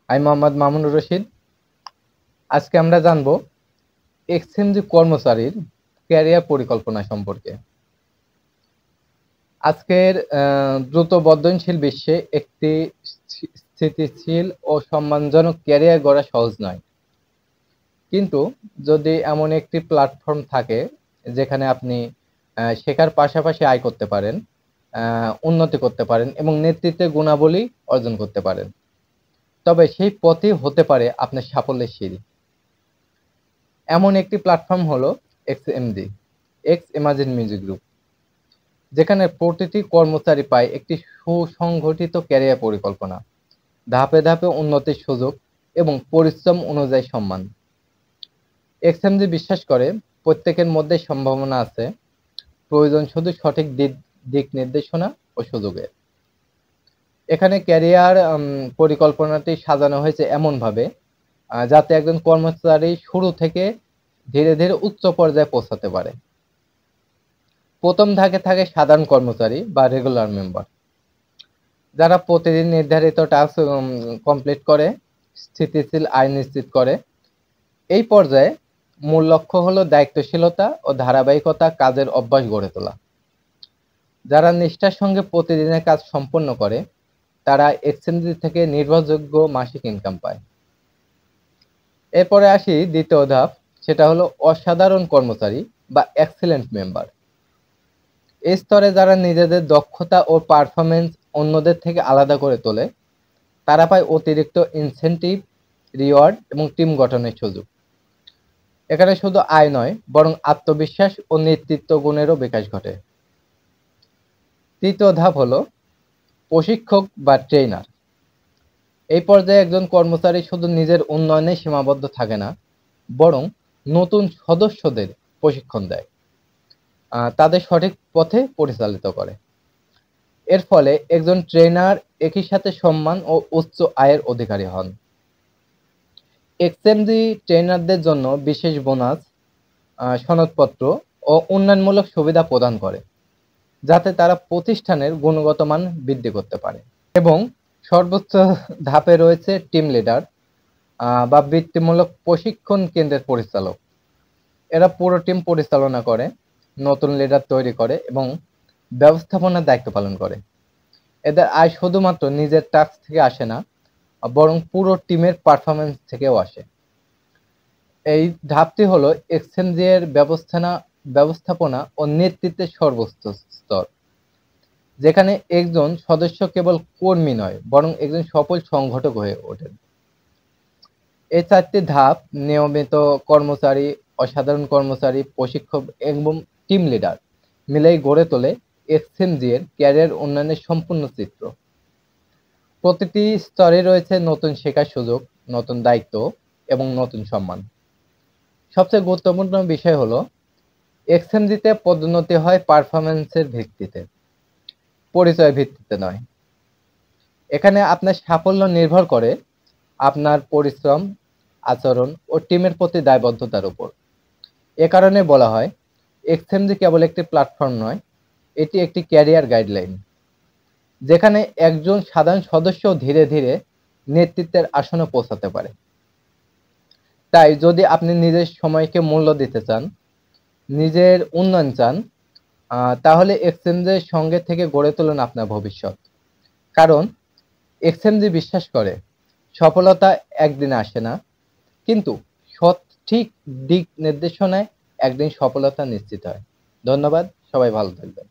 আমি মোহাম্মদ মামুনুর রশিদ। আজকে আমরা জানব এক্সএমজি কর্মচারীর ক্যারিয়ার পরিকল্পনা সম্পর্কে। আজকের দ্রুত বর্ধনশীল বিশ্বে একটি স্থিতিশীল ও সম্মানজনক ক্যারিয়ার গড়া সহজ নয়। কিন্তু যদি এমন একটি প্ল্যাটফর্ম থাকে যেখানে আপনি শেখার পাশাপাশি আয় করতে পারেন, উন্নতি করতে পারেন এবং নেতৃত্বের গুণাবলী অর্জন করতে পারেন, তবে সেই পথই হতে পারে আপনার সাফল্যের সিঁড়ি। এমন একটি প্ল্যাটফর্ম হলো XMG, x imagine music group, যেখানে প্রতিটি কর্মচারী পায় একটি সুসংগঠিত ক্যারিয়ার পরিকল্পনা, ধাপে ধাপে উন্নতির সুযোগ এবং পরিশ্রম অনুযায়ী সম্মান। এক্সএমজি বিশ্বাস করে প্রত্যেকের মধ্যে সম্ভাবনা আছে, প্রয়োজন শুধু সঠিক দিক নির্দেশনা ও সুযোগের। এখানে ক্যারিয়ার পরিকল্পনাটি সাজানো হয়েছে এমনভাবে যাতে একজন কর্মচারী শুরু থেকে ধীরে ধীরে উচ্চ পর্যায়ে পৌঁছাতে পারে। প্রথম ধাপে থাকে সাধারণ কর্মচারী বা রেগুলার মেম্বার, যারা প্রতিদিন নির্ধারিত টাস্ক কমপ্লিট করে স্থিতিশীল আয় নিশ্চিত করে। এই পর্যায়ে মূল লক্ষ্য হলো দায়িত্বশীলতা ও ধারাবাহিকতা কাজের অভ্যাস গড়ে তোলা। যারা নিষ্ঠার সঙ্গে প্রতিদিনের কাজ সম্পন্ন করে তারা এক্সচেঞ্জ থেকে নির্ভরযোগ্য মাসিক ইনকাম পায়। এরপরে আসি দ্বিতীয় ধাপ, সেটা হলো অসাধারণ কর্মচারী বা এক্সেলেন্ট মেম্বার। এই স্তরে যারা নিজেদের দক্ষতা ও পারফরমেন্স অন্যদের থেকে আলাদা করে তোলে, তারা পায় অতিরিক্ত ইনসেনটিভ, রিওয়ার্ড এবং টিম গঠনের সুযোগ। এখানে শুধু আয় নয়, বরং আত্মবিশ্বাস ও নেতৃত্ব গুণেরও বিকাশ ঘটে। তৃতীয় ধাপ হলো প্রশিক্ষক বা ট্রেনার। এই পর্যায়ে একজন কর্মচারী শুধু নিজের উন্নয়নে সীমাবদ্ধ থাকে না, বরং নতুন সদস্যদের প্রশিক্ষণ দেয়, তাদের সঠিক পথে পরিচালিত করে। এর ফলে একজন ট্রেনার একই সাথে সম্মান ও উচ্চ আয়ের অধিকারী হন। এক্সএমজি ট্রেনারদের জন্য বিশেষ বোনাস, সনদপত্র ও উন্নয়নমূলক সুবিধা প্রদান করে, যাতে তারা প্রতিষ্ঠানের গুণগত মান বৃদ্ধি করতে পারে। এবং সর্বোচ্চ ধাপে রয়েছে টিম লিডার বা বৃত্তিমূলক প্রশিক্ষণ কেন্দ্রের পরিচালক। এরা পুরো টিম পরিচালনা করে, নতুন লিডার তৈরি করে এবং ব্যবস্থাপনার দায়িত্ব পালন করে। এদের আয় শুধুমাত্র নিজের টাস্ক থেকে আসে না, বরং পুরো টিমের পারফরমেন্স থেকেও আসে। এই ধাপটি হলো এক্সচেঞ্জি এর ব্যবস্থাপনা ও নেতৃত্বের সর্বোচ্চ স্তর, যেখানে একজন সদস্য কেবল কর্মী নয়, বরং একজন সফল সংগঠক হয়ে ওঠেন। এই চারটি ধাপ নিয়মিত কর্মচারী, অসাধারণ কর্মচারী, প্রশিক্ষক এবং টিম লিডার মিলেই গড়ে তোলে এক্সএমজি এর ক্যারিয়ার উন্নয়নের সম্পূর্ণ চিত্র। প্রতিটি স্তরে রয়েছে নতুন শেখার সুযোগ, নতুন দায়িত্ব এবং নতুন সম্মান। সবচেয়ে গুরুত্বপূর্ণ বিষয় হলো এক্সএমজিতে পদোন্নতি হয় পারফরমেন্সের ভিত্তিতে, পরিচয় ভিত্তিতে নয়। এখানে আপনার সাফল্য নির্ভর করে আপনার পরিশ্রম, আচরণ ও টিমের প্রতি দায়বদ্ধতার উপর। এ কারণে বলা হয় এক্সএমজি কেবল একটি প্ল্যাটফর্ম নয়, এটি একটি ক্যারিয়ার গাইডলাইন, যেখানে একজন সাধারণ সদস্য ধীরে ধীরে নেতৃত্বের আসনে পৌঁছাতে পারে। তাই যদি আপনি নিজের সময়কে মূল্য দিতে চান, নিজের উন্নয়ন চান, তাহলে এক্সচেঞ্জের সঙ্গে থেকে গড়ে তুলুন আপনার ভবিষ্যৎ। কারণ এক্সএমজি বিশ্বাস করে সফলতা একদিনে আসে না, কিন্তু সঠিক দিক নির্দেশনায় একদিন সফলতা নিশ্চিত হয়। ধন্যবাদ, সবাই ভালো থাকবেন।